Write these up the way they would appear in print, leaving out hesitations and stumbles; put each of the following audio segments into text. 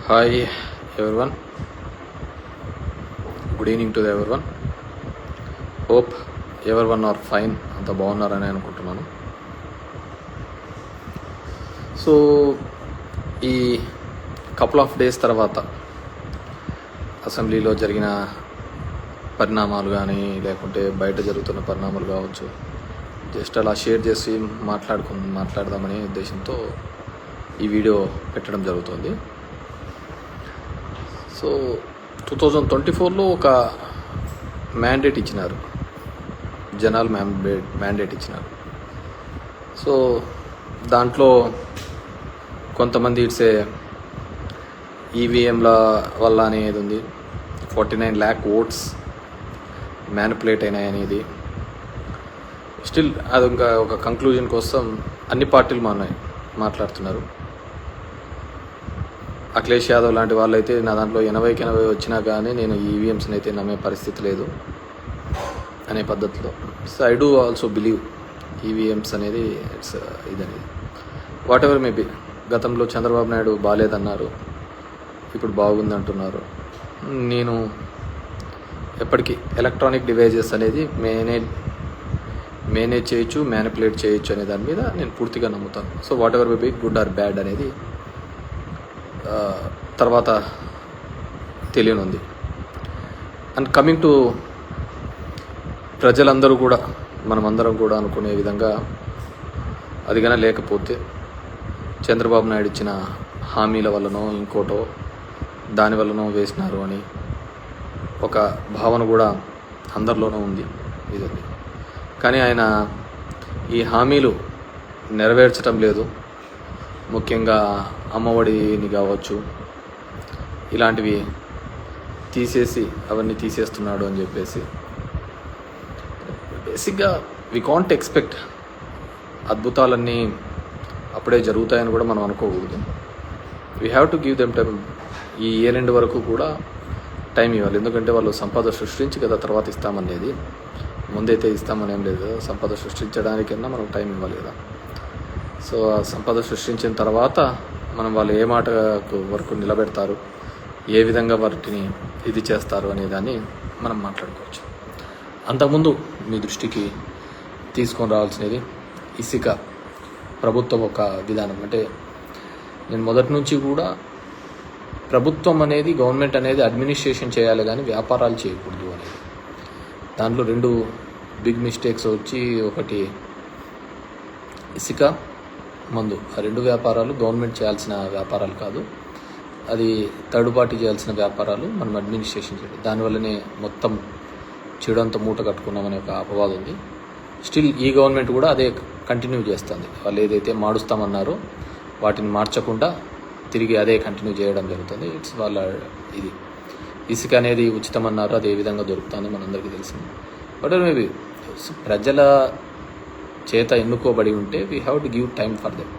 Hi everyone, good evening to everyone. Hope everyone are fine, అంత బాగున్నారని అనుకుంటున్నాను. So ఈ కపుల్ ఆఫ్ డేస్ తర్వాత అసెంబ్లీలో జరిగిన పరిణామాలు కానీ లేకుంటే బయట జరుగుతున్న పరిణామాలు కావచ్చు, జస్ట్ అలా షేర్ చేసి మాట్లాడదామనే ఉద్దేశంతో ఈ వీడియో పెట్టడం జరుగుతుంది. సో 2024లో ఒక మ్యాండేట్ ఇచ్చినారు, జనాలు మ్యాండేట్ ఇచ్చినారు. సో దాంట్లో కొంతమంది ఇట్సే ఈవీఎంల వల్ల అనేది ఉంది, 49 lakh ఓట్స్ మ్యానిపులేట్ అయినాయి అనేది. స్టిల్ అది ఇంకా ఒక కంక్లూజన్ కోసం అన్ని పార్టీలు మాట్లాడుతున్నారు. అఖిలేష్ యాదవ్ లాంటి వాళ్ళు అయితే నా దాంట్లో 80కి 80 వచ్చినా కానీ నేను ఈవీఎంస్ని అయితే నమ్మే పరిస్థితి లేదు అనే పద్ధతిలో. So I do also believe EVMs అనేది ఇట్స్ ఇదనేది వాట్ ఎవర్ మేబీ. గతంలో చంద్రబాబు నాయుడు బాగాలేదన్నారు, ఇప్పుడు బాగుందంటున్నారు. నేను ఎప్పటికీ ఎలక్ట్రానిక్ డివైజెస్ అనేది మేనేజ్ చేయొచ్చు, మ్యానిపులేట్ చేయొచ్చు అనే దాని మీద నేను పూర్తిగా నమ్ముతాను. So what ever maybe, good or bad అనేది తర్వాత తెలియనుంది. అండ్ కమింగ్ టు ప్రజలందరూ కూడా, మనమందరం కూడా అనుకునే విధంగా అది కానీ లేకపోతే చంద్రబాబు నాయుడు ఇచ్చిన హామీల వల్లనో ఇంకోటో దాని వల్లనో వేసినారు అని ఒక భావన కూడా అందరిలోనూ ఉంది. ఇది కానీ ఆయన ఈ హామీలు నెరవేర్చడం లేదు. ముఖ్యంగా అమ్మఒడిని కావచ్చు, ఇలాంటివి అవన్నీ తీసేస్తున్నాడు అని చెప్పేసి బేసిక్గా వి కాంట్ ఎక్స్పెక్ట్ అద్భుతాలన్నీ అప్పుడే జరుగుతాయని కూడా మనం అనుకోకూడదు. We have to give them time. ఈ ఇయర్ ఎండ్ వరకు కూడా టైం ఇవ్వాలి. ఎందుకంటే వాళ్ళు సంపద సృష్టించి కదా తర్వాత ఇస్తామనేది, ముందైతే ఇస్తామని ఏం లేదు కదా. సంపద సృష్టించడానికన్నా మనం టైం ఇవ్వాలి కదా. సో ఆ సంపద సృష్టించిన తర్వాత మనం వాళ్ళు ఏ మాట వరకు నిలబెడతారు, ఏ విధంగా వాటిని ఇది చేస్తారు అనే దాన్ని మనం మాట్లాడుకోవచ్చు. అంతకుముందు మీ దృష్టికి తీసుకొని రావాల్సినది ఇసుక ప్రభుత్వం ఒక విధానం. అంటే నేను మొదటి నుంచి కూడా ప్రభుత్వం అనేది, గవర్నమెంట్ అనేది అడ్మినిస్ట్రేషన్ చేయాలి కానీ వ్యాపారాలు చేయకూడదు అనేది. దాంట్లో 2 బిగ్ మిస్టేక్స్ వచ్చి, ఒకటి ఇసుక, మందు. ఆ 2 వ్యాపారాలు గవర్నమెంట్ చేయాల్సిన వ్యాపారాలు కాదు, అది థర్డ్ పార్టీ చేయాల్సిన వ్యాపారాలు. మనం అడ్మినిస్ట్రేషన్ చేయాలి. దానివల్లనే మొత్తం చెడంతా మూట కట్టుకున్నామనే ఒక అపవాదం ఉంది. స్టిల్ ఈ గవర్నమెంట్ కూడా అదే కంటిన్యూ చేస్తుంది. వాళ్ళు ఏదైతే మారుస్తామన్నారో వాటిని మార్చకుండా తిరిగి అదే కంటిన్యూ చేయడం జరుగుతుంది. ఇట్స్ వాళ్ళ ఇది. ఇసుక అనేది ఉచితం అన్నారు, అది ఏ విధంగా దొరుకుతుందో మనందరికీ తెలిసింది. బట్ మేబీ ప్రజల చేత ఎన్నుకోబడి ఉంటే we have to give time for them.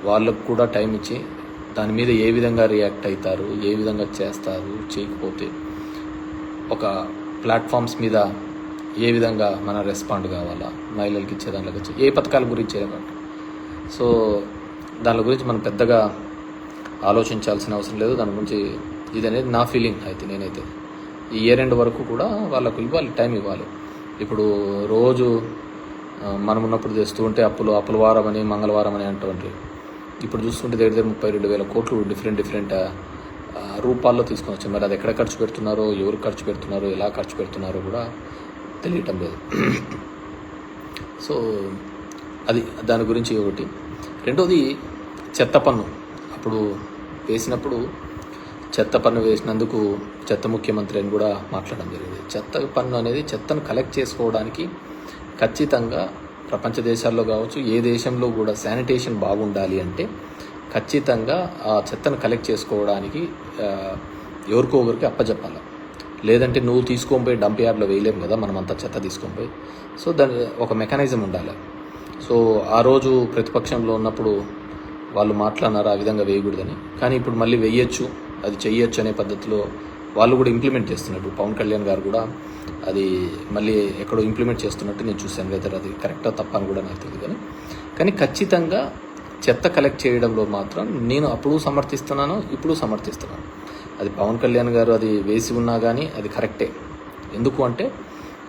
వాళ్ళకు కూడా టైం ఇచ్చి దాని మీద ఏ విధంగా రియాక్ట్ అవుతారు, ఏ విధంగా చేస్తారు, చేయకపోతే ఒక ప్లాట్ఫామ్స్ మీద ఏ విధంగా మనం రెస్పాండ్ కావాలా, మహిళలకు ఇచ్చే దాంట్లోకి వచ్చి ఏ పథకాల గురించి ఏమంటే. సో దాని గురించి మనం పెద్దగా ఆలోచించాల్సిన అవసరం లేదు. దాని గురించి ఇది అనేది నా ఫీలింగ్. అయితే నేనైతే ఈ ఇయర్ ఎండ్ వరకు కూడా వాళ్ళకు ఇవ్వాలి, టైం ఇవ్వాలి. ఇప్పుడు రోజు మనం ఉన్నప్పుడు తెస్తూ ఉంటే అప్పుల వారం అని, మంగళవారం అని అంటుంటే, ఇప్పుడు చూస్తుంటే దగ్గర 32,000 కోట్లు డిఫరెంట్ రూపాల్లో తీసుకొని వచ్చాం. మరి అది ఎక్కడ ఖర్చు పెడుతున్నారో, ఎవరు ఖర్చు పెడుతున్నారో, ఎలా ఖర్చు పెడుతున్నారో కూడా తెలియటం లేదు. సో అది దాని గురించి ఒకటి. రెండోది చెత్త పన్ను. అప్పుడు వేసినప్పుడు చెత్త పన్ను వేసినందుకు చెత్త ముఖ్యమంత్రి అని కూడా మాట్లాడడం జరిగింది. చెత్త పన్ను అనేది చెత్తను కలెక్ట్ చేసుకోవడానికి ఖచ్చితంగా ప్రపంచ దేశాల్లో కావచ్చు, ఏ దేశంలో కూడా శానిటేషన్ బాగుండాలి అంటే ఖచ్చితంగా ఆ చెత్తను కలెక్ట్ చేసుకోవడానికి ఎవరికో ఒకరికి అప్పచెప్పాలి. లేదంటే నువ్వు తీసుకొని పోయి డంప్ యార్డ్లో వేయలేము కదా, మనం అంతా చెత్త తీసుకొని పోయి. సో దాని ఒక మెకానిజం ఉండాలి. సో ఆ రోజు ప్రతిపక్షంలో ఉన్నప్పుడు వాళ్ళు మాట్లాడినారు ఆ విధంగా వేయకూడదని. కానీ ఇప్పుడు మళ్ళీ వేయచ్చు, అది చెయ్యొచ్చు అనే పద్ధతిలో వాళ్ళు కూడా ఇంప్లిమెంట్ చేస్తున్నట్టు. పవన్ కళ్యాణ్ గారు కూడా అది మళ్ళీ ఎక్కడో ఇంప్లిమెంట్ చేస్తున్నట్టు నేను చూశాను. వెదర్ అది కరెక్టా తప్ప అని కూడా నాకు తెలియదు. కానీ ఖచ్చితంగా చెత్త కలెక్ట్ చేయడంలో మాత్రం నేను అప్పుడు సమర్థిస్తున్నాను, ఇప్పుడు సమర్థిస్తున్నాను. అది పవన్ కళ్యాణ్ గారు అది వేసి ఉన్నా కానీ అది కరెక్టే. ఎందుకు అంటే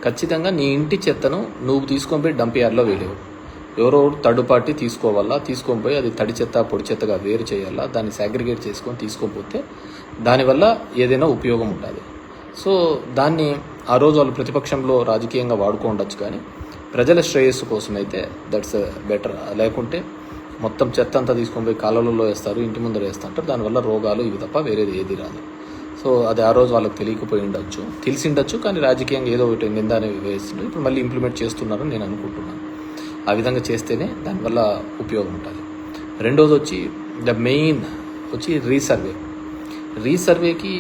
ఖచ్చితంగా నీ ఇంటి చెత్తను నువ్వు తీసుకొని పోయి డంప్ యార్డ్లో వేయలేవు. ఎవరో థర్డ్ పార్టీ తీసుకోవాలా, తీసుకొని పోయి అది తడి చెత్త పొడి చెత్తగా వేరు చేయాలా, దాన్ని సాగ్రిగేట్ చేసుకొని తీసుకోకపోతే దానివల్ల ఏదైనా ఉపయోగం ఉంటుంది. సో దాన్ని ఆ రోజు వాళ్ళు ప్రతిపక్షంలో రాజకీయంగా వాడుకోవచ్చు, కానీ ప్రజల శ్రేయస్సు కోసం అయితే దట్స్ బెటర్. లేకుంటే మొత్తం చెత్త అంతా తీసుకొని పోయి కాలువలలో వేస్తారు, ఇంటి ముందర వేస్తుంటారు, దానివల్ల రోగాలు ఇవి తప్ప వేరేది ఏది రాదు. సో అది ఆ రోజు వాళ్ళకి తెలియకపోయి ఉండొచ్చు, తెలిసిండొచ్చు, కానీ రాజకీయంగా ఏదో ఒకటి నిందాన్ని వేస్తుండే ఇప్పుడు మళ్ళీ ఇంప్లిమెంట్ చేస్తున్నారని నేను అనుకుంటున్నాను. ఆ విధంగా చేస్తేనే దానివల్ల ఉపయోగం ఉంటుంది. రెండోది వచ్చి ద మెయిన్ వచ్చి రీసర్వేకి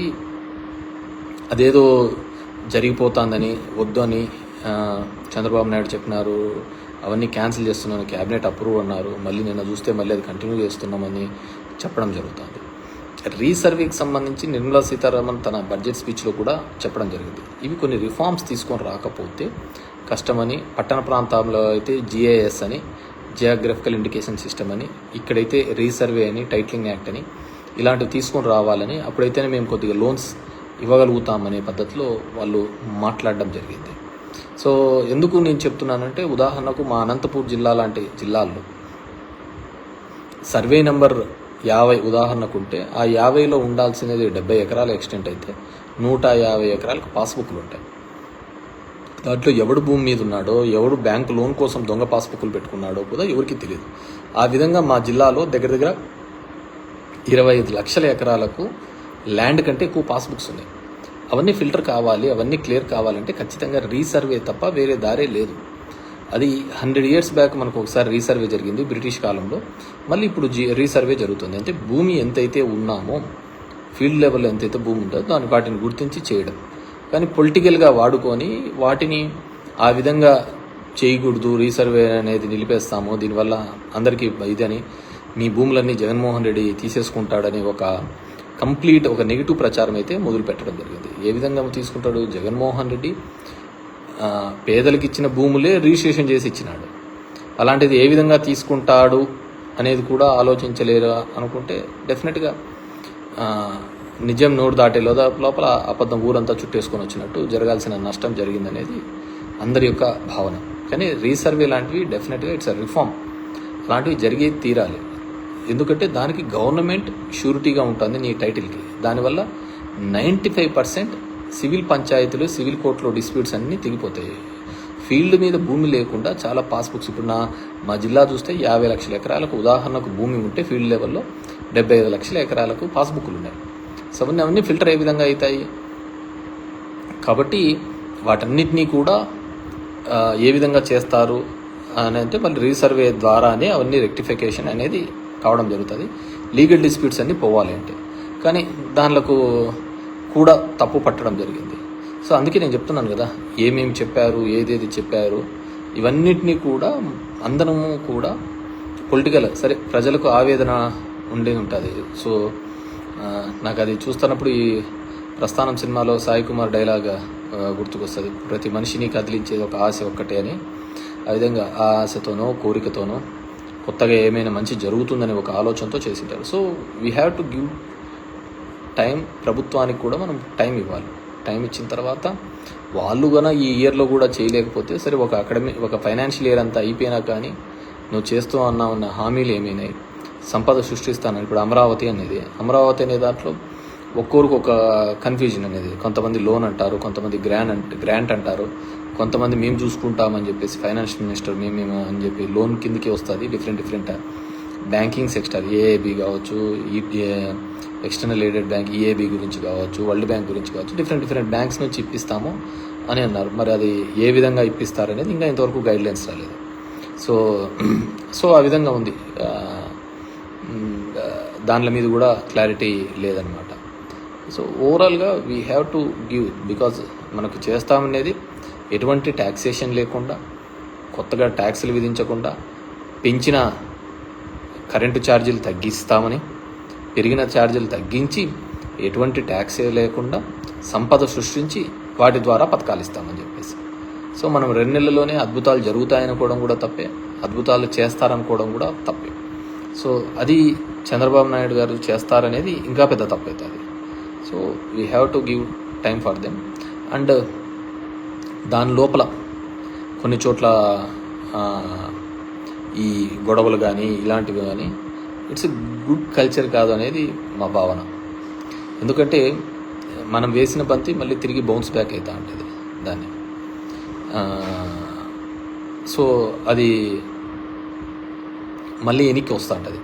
అదేదో జరిగిపోతుందని వద్దు అని చంద్రబాబు నాయుడు చెప్పినారు, అవన్నీ క్యాన్సిల్ చేస్తున్నాను, క్యాబినెట్ అప్రూవ్ అన్నారు, మళ్ళీ నిన్న చూస్తే మళ్ళీ అది కంటిన్యూ చేస్తున్నామని చెప్పడం జరుగుతుంది. రీసర్వేకి సంబంధించి నిర్మలా సీతారామన్ తన బడ్జెట్ స్పీచ్లో కూడా చెప్పడం జరిగింది. ఇవి కొన్ని రిఫార్మ్స్ తీసుకొని రాకపోతే కష్టమని, పట్టణ ప్రాంతాల్లో అయితే జిఐఎస్ అని, జియోగ్రఫికల్ ఇండికేషన్ సిస్టమ్ అని, ఇక్కడైతే రీసర్వే అని, టైటిలింగ్ యాక్ట్ అని ఇలాంటివి తీసుకొని రావాలని, అప్పుడైతేనే మేము కొద్దిగా లోన్స్ ఇవ్వగలుగుతామనే పద్ధతిలో వాళ్ళు మాట్లాడడం జరిగింది. సో ఎందుకు నేను చెప్తున్నానంటే, ఉదాహరణకు మా అనంతపూర్ జిల్లా లాంటి జిల్లాల్లో సర్వే నెంబర్ 50 ఉదాహరణకు ఉంటే ఆ 50లో ఉండాల్సినది 70 ఎకరాల ఎక్స్టెంట్ అయితే 150 ఎకరాలకు పాస్బుక్లు ఉంటాయి. దాంట్లో ఎవడు భూమి మీద ఉన్నాడో, ఎవడు బ్యాంకు లోన్ కోసం దొంగ పాస్బుక్లు పెట్టుకున్నాడో కూడా ఎవరికి తెలియదు. ఆ విధంగా మా జిల్లాలో దగ్గర 25 లక్షల ఎకరాలకు ల్యాండ్ కంటే ఎక్కువ పాస్బుక్స్ ఉన్నాయి. అవన్నీ ఫిల్టర్ కావాలి, అవన్నీ క్లియర్ కావాలంటే ఖచ్చితంగా రీసర్వే తప్ప వేరే దారే లేదు. అది 100 years బ్యాక్ మనకు ఒకసారి రీసర్వే జరిగింది బ్రిటిష్ కాలంలో, మళ్ళీ ఇప్పుడు రీసర్వే జరుగుతుంది. అంటే భూమి ఎంతైతే ఉన్నామో, ఫీల్డ్ లెవెల్లో ఎంతైతే భూమి ఉంటుందో దాన్ని వాటిని గుర్తించి చేయడం. కానీ పొలిటికల్గా వాడుకొని వాటిని ఆ విధంగా చేయకూడదు, రీసర్వే అనేది నిలిపేస్తాము, దీనివల్ల అందరికీ ఇదని, మీ భూములన్నీ జగన్మోహన్ రెడ్డి తీసేసుకుంటాడని ఒక నెగిటివ్ ప్రచారం అయితే మొదలు పెట్టడం జరిగింది. ఏ విధంగా తీసుకుంటాడు జగన్మోహన్ రెడ్డి? పేదలకు ఇచ్చిన భూములే రిజిస్ట్రేషన్ చేసి ఇచ్చినాడు. అలాంటిది ఏ విధంగా తీసుకుంటాడు అనేది కూడా ఆలోచించలేరు అనుకుంటే డెఫినెట్గా నిజం నోరు దాటే లోపల అబద్ధం ఊరంతా చుట్టేసుకొని వచ్చినట్టు జరగాల్సిన నష్టం జరిగిందనేది అందరి యొక్క భావన. కానీ రీసర్వే లాంటివి డెఫినెట్గా ఇట్స్ అ రిఫార్మ్, అలాంటివి జరిగి తీరాలి. ఎందుకంటే దానికి గవర్నమెంట్ షూరిటీగా ఉంటుంది నీ టైటిల్కి. దానివల్ల 95% సివిల్ పంచాయతీలు, సివిల్ కోర్టులో డిస్ప్యూట్స్ అన్నీ తెగిపోతాయి. ఫీల్డ్ మీద భూమి లేకుండా చాలా పాస్బుక్స్, ఇప్పుడు మా జిల్లా చూస్తే 50 లక్షల ఎకరాలకు ఉదాహరణకు భూమి ఉంటే ఫీల్డ్ లెవెల్లో 75 లక్షల ఎకరాలకు పాస్బుక్లు ఉన్నాయి. సో అవన్నీ ఫిల్టర్ ఏ విధంగా అవుతాయి? కాబట్టి వాటన్నిటినీ కూడా ఏ విధంగా చేస్తారు అని అంటే మళ్ళీ రీసర్వే ద్వారానే అవన్నీ రెక్టిఫికేషన్ అనేది కావడం జరుగుతుంది. లీగల్ డిస్ప్యూట్స్ అన్నీ పోవాలి అంటే, కానీ దానిలకు కూడా తప్పు పట్టడం జరిగింది. సో అందుకే నేను చెప్తున్నాను కదా, ఏమేమి చెప్పారు, ఏదేది చెప్పారు, ఇవన్నిటినీ కూడా అందరము కూడా పొలిటికల్ సరే ప్రజలకు ఆవేదన ఉండేది ఉంటుంది. సో నాకు అది చూస్తున్నప్పుడు ఈ ప్రస్థానం సినిమాలో సాయి కుమార్ డైలాగ్ గుర్తుకొస్తుంది, ప్రతి మనిషిని కదిలించేది ఒక ఆశ ఒక్కటే అని. ఆ విధంగా ఆ ఆశతోనో కోరికతోనో కొత్తగా ఏమైనా మంచి జరుగుతుందని ఒక ఆలోచనతో చేసింటారు. So we have to give time. ప్రభుత్వానికి కూడా మనం టైం ఇవ్వాలి. టైం ఇచ్చిన తర్వాత వాళ్ళు కన్నా ఈ ఇయర్లో కూడా చేయలేకపోతే సరే, ఒక ఫైనాన్షియల్ ఇయర్ అంతా అయిపోయినా కానీ నువ్వు చేస్తూ ఉన్న హామీలు ఏమైనాయి, సంపద సృష్టిస్తానని. ఇప్పుడు అమరావతి అనే దాంట్లో ఒక్కొరికి ఒక కన్ఫ్యూజన్ అనేది, కొంతమంది లోన్ అంటారు, కొంతమంది గ్రాంట్ అంటారు, కొంతమంది మేము చూసుకుంటామని చెప్పేసి ఫైనాన్షియల్ మినిస్టర్ మేము అని చెప్పి లోన్ కిందకి వస్తుంది. డిఫరెంట్ బ్యాంకింగ్ సెక్టర్, ఏఏబి కావచ్చు, ఎక్స్టర్నల్ ఎయిడెడ్ బ్యాంక్ ఈఏబి గురించి కావచ్చు, వరల్డ్ బ్యాంక్ గురించి కావచ్చు, డిఫరెంట్ బ్యాంక్స్ నుంచి ఇప్పిస్తాము అని అన్నారు. మరి అది ఏ విధంగా ఇప్పిస్తారనేది ఇంకా ఇంతవరకు గైడ్లైన్స్ రాలేదు. సో ఆ విధంగా ఉంది. దానిల మీద కూడా క్లారిటీ లేదనమాట. సో ఓవరాల్గా we have to give, because మనకు చేస్తామనేది ఎటువంటి ట్యాక్సేషన్ లేకుండా, కొత్తగా ట్యాక్సులు విధించకుండా, పెంచిన కరెంటు ఛార్జీలు తగ్గిస్తామని, పెరిగిన ఛార్జీలు తగ్గించి, ఎటువంటి ట్యాక్స్ లేకుండా సంపద సృష్టించి వాటి ద్వారా పథకాలు ఇస్తామని చెప్పేసి. సో మనం 2 నెలల్లోనే అద్భుతాలు జరుగుతాయనుకోవడం కూడా తప్పే, అద్భుతాలు చేస్తారనుకోవడం కూడా తప్పే. సో అది చంద్రబాబు నాయుడు గారు చేస్తారనేది ఇంకా పెద్ద తప్పు అవుతుంది. So we have to give time for them. And దాని లోపల కొన్ని చోట్ల ఈ గొడవలు కానీ ఇలాంటివి కానీ ఇట్స్ ఎ గుడ్ కల్చర్ కాదు అనేది మా భావన. ఎందుకంటే మనం వేసిన బంతి మళ్ళీ తిరిగి బౌన్స్ బ్యాక్ అవుతూ ఉంటుంది దాన్ని. సో అది మళ్ళీ వెనక్కి వస్తూ ఉంటుంది.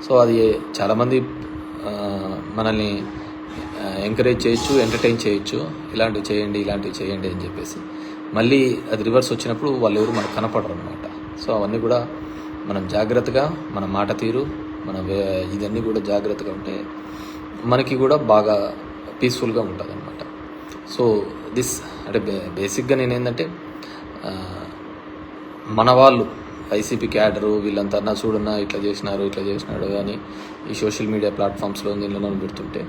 సో అది చాలామంది మనల్ని ఎంకరేజ్ చేయొచ్చు, ఎంటర్టైన్ చేయొచ్చు, ఇలాంటివి చేయండి అని చెప్పేసి. మళ్ళీ అది రివర్స్ వచ్చినప్పుడు వాళ్ళు ఎవరు మనకు కనపడరు అనమాట. సో అవన్నీ కూడా మనం జాగ్రత్తగా, మన మాట తీరు, మన ఇదన్నీ కూడా జాగ్రత్తగా ఉంటే మనకి కూడా బాగా పీస్ఫుల్గా ఉంటుంది అనమాట. సో అంటే బేసిక్గా నేనేంటంటే మన వాళ్ళు వైసీపీ క్యాడరు వీళ్ళంతా చూడన్నా ఇట్లా చేసినాడు అని ఈ సోషల్ మీడియా ప్లాట్ఫామ్స్లో దీనిలో పెడుతుంటే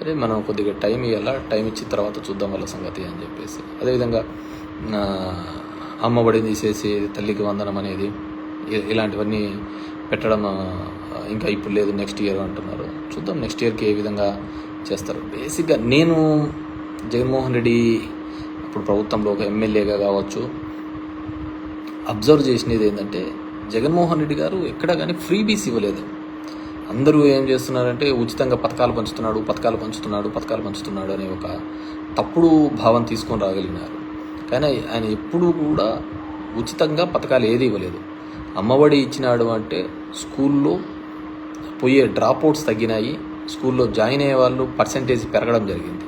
అదే మనం కొద్దిగా టైం ఇవ్వాలా, టైం ఇచ్చిన తర్వాత చూద్దాం వాళ్ళ సంగతి అని చెప్పేసి. అదేవిధంగా అమ్మఒడి తీసేసి తల్లికి వందనం అనేది ఇలాంటివన్నీ పెట్టడం ఇంకా ఇప్పుడు లేదు, నెక్స్ట్ ఇయర్ అంటున్నారు. చూద్దాం నెక్స్ట్ ఇయర్కి ఏ విధంగా చేస్తారు. బేసిక్గా నేను జగన్మోహన్ రెడ్డి ఇప్పుడు ప్రభుత్వంలో ఒక ఎమ్మెల్యేగా కావచ్చు అబ్జర్వ్ చేసినది ఏంటంటే జగన్మోహన్ రెడ్డి గారు ఎక్కడ కానీ ఫ్రీబీస్ ఇవ్వలేదు. అందరూ ఏం చేస్తున్నారంటే ఉచితంగా పథకాలు పంచుతున్నాడు అనే ఒక తప్పుడు భావం తీసుకొని రాగలిగినారు. కానీ ఆయన ఎప్పుడూ కూడా ఉచితంగా పథకాలు ఏది ఇవ్వలేదు. అమ్మఒడి ఇచ్చినాడు అంటే స్కూల్లో పోయే డ్రాప్అవుట్స్ తగ్గినాయి, స్కూల్లో జాయిన్ అయ్యే వాళ్ళు పర్సంటేజ్ పెరగడం జరిగింది.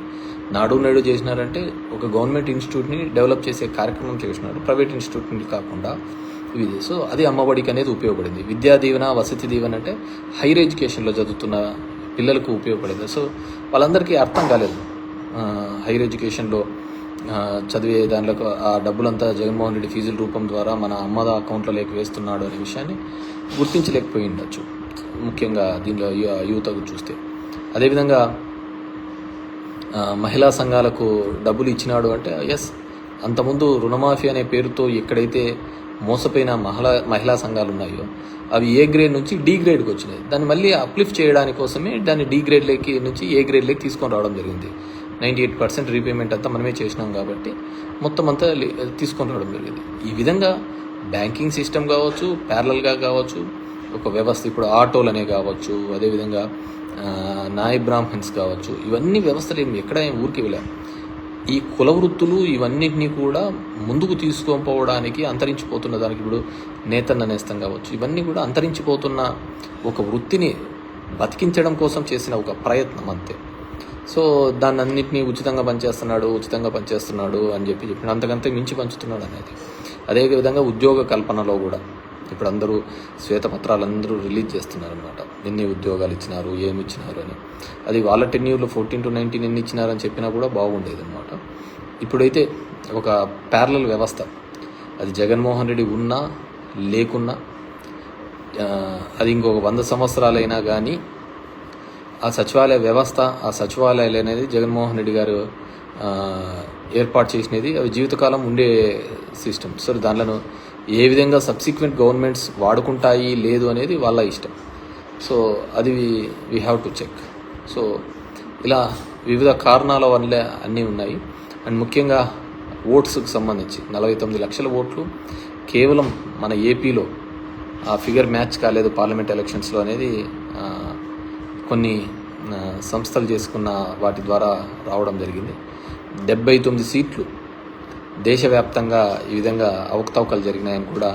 నాడు నేడు చేసినారంటే ఒక గవర్నమెంట్ ఇన్స్టిట్యూట్ని డెవలప్ చేసే కార్యక్రమం చేసినాడు, ప్రైవేట్ ఇన్స్టిట్యూట్ని కాకుండా ఇది. సో అది అమ్మఒడికి అనేది ఉపయోగపడింది. విద్యా దీవెన, వసతి దీవెన అంటే హైయర్ ఎడ్యుకేషన్లో చదువుతున్న పిల్లలకు ఉపయోగపడింది. సో వాళ్ళందరికీ అర్థం కాలేదు హైయర్ ఎడ్యుకేషన్లో చదివే దానిలో ఆ డబ్బులంతా జగన్మోహన్ రెడ్డి ఫీజుల రూపం ద్వారా మన అమ్మద అకౌంట్లోకి వేస్తున్నాడు అనే విషయాన్ని గుర్తించలేకపోయి ఉండొచ్చు, ముఖ్యంగా దీనిలో యువతకు చూస్తే. అదేవిధంగా మహిళా సంఘాలకు డబ్బులు ఇచ్చినాడు అంటే ఎస్, అంతకుముందు రుణమాఫీ అనే పేరుతో ఎక్కడైతే మోసపోయిన మహిళా సంఘాలు ఉన్నాయో అవి ఏ గ్రేడ్ నుంచి డి గ్రేడ్కి వచ్చినాయి. దాన్ని మళ్ళీ అప్లిఫ్ట్ చేయడానికి కోసమే దాన్ని డి గ్రేడ్లోకి నుంచి ఏ గ్రేడ్లోకి తీసుకొని రావడం జరిగింది. 98% రీపేమెంట్ అంతా మనమే చేసినాం కాబట్టి మొత్తం అంతా తీసుకొని రావడం జరిగింది. ఈ విధంగా బ్యాంకింగ్ సిస్టమ్ కావచ్చు, ప్యారలల్గా కావచ్చు, ఒక వ్యవస్థ ఇప్పుడు ఆటోలు అనే కావచ్చు, అదేవిధంగా నాయ బ్రాహ్మణ్స్ కావచ్చు, ఇవన్నీ వ్యవస్థలు ఎక్కడ ఊరికి వెళ్ళాం. ఈ కుల వృత్తులు ఇవన్నిటినీ కూడా ముందుకు తీసుకొని అంతరించిపోతున్న దానికి ఇప్పుడు నేతన్న నేస్తం కావచ్చు, ఇవన్నీ కూడా అంతరించిపోతున్న ఒక వృత్తిని బతికించడం కోసం చేసిన ఒక ప్రయత్నం అంతే. సో దాన్ని అన్నింటినీ ఉచితంగా పనిచేస్తున్నాడు అని చెప్పిన అంతకంతే మించి పంచుతున్నాడు అనేది. అదేవిధంగా ఉద్యోగ కల్పనలో కూడా ఇప్పుడు అందరూ శ్వేతపత్రాలు అందరూ రిలీజ్ చేస్తున్నారు అనమాట. ఎన్ని ఉద్యోగాలు ఇచ్చినారు, ఏమి ఇచ్చినారు అని. అది వాళ్ళ టెన్యూర్లో 14 to 19 ఎన్ని ఇచ్చినారని చెప్పినా కూడా బాగుండేది అనమాట. ఇప్పుడైతే ఒక ప్యారలల్ వ్యవస్థ, అది జగన్మోహన్ రెడ్డి ఉన్నా లేకున్నా, అది ఇంకొక 100 సంవత్సరాలైనా కానీ ఆ సచివాలయ వ్యవస్థ, ఆ సచివాలయాలు అనేది జగన్మోహన్ రెడ్డి గారు ఏర్పాటు చేసినది అవి జీవితకాలం ఉండే సిస్టమ్. సో దానిలో ఏ విధంగా సబ్సిక్వెంట్ గవర్నమెంట్స్ వాడుకుంటాయి లేదు అనేది వాళ్ళ ఇష్టం. సో అది we have to check. So ఇలా వివిధ కారణాల వల్ల అన్నీ ఉన్నాయి. అండ్ ముఖ్యంగా ఓట్స్కి సంబంధించి 49 లక్షల ఓట్లు కేవలం మన ఏపీలో ఆ ఫిగర్ మ్యాచ్ కాలేదు పార్లమెంట్ ఎలక్షన్స్లో అనేది కొన్ని సంస్థలు చేసుకున్న వాటి ద్వారా రావడం జరిగింది. 79 సీట్లు దేశవ్యాప్తంగా ఈ విధంగా అవకతవకలు జరిగినాయని కూడా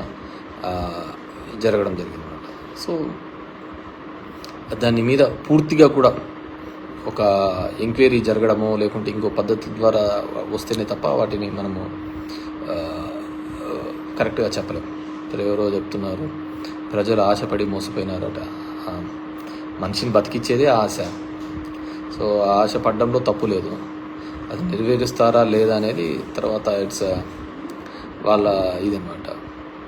జరగడం జరిగింది అన్నమాట. సో దాని మీద పూర్తిగా కూడా ఒక ఎంక్వైరీ జరగడమో లేకుంటే ఇంకో పద్ధతి ద్వారా వస్తేనే తప్ప వాటిని మనము కరెక్ట్గా చెప్పలేము. ఎవరో చెప్తున్నారు ప్రజలు ఆశపడి మోసపోయినారట. మనిషిని బతికిచ్చేదే ఆశ. సో ఆ ఆశ పడడంలో తప్పు లేదు. అది నెరవేరుస్తారా లేదా అనేది తర్వాత ఇట్స్ వాళ్ళ ఇదన్నమాట.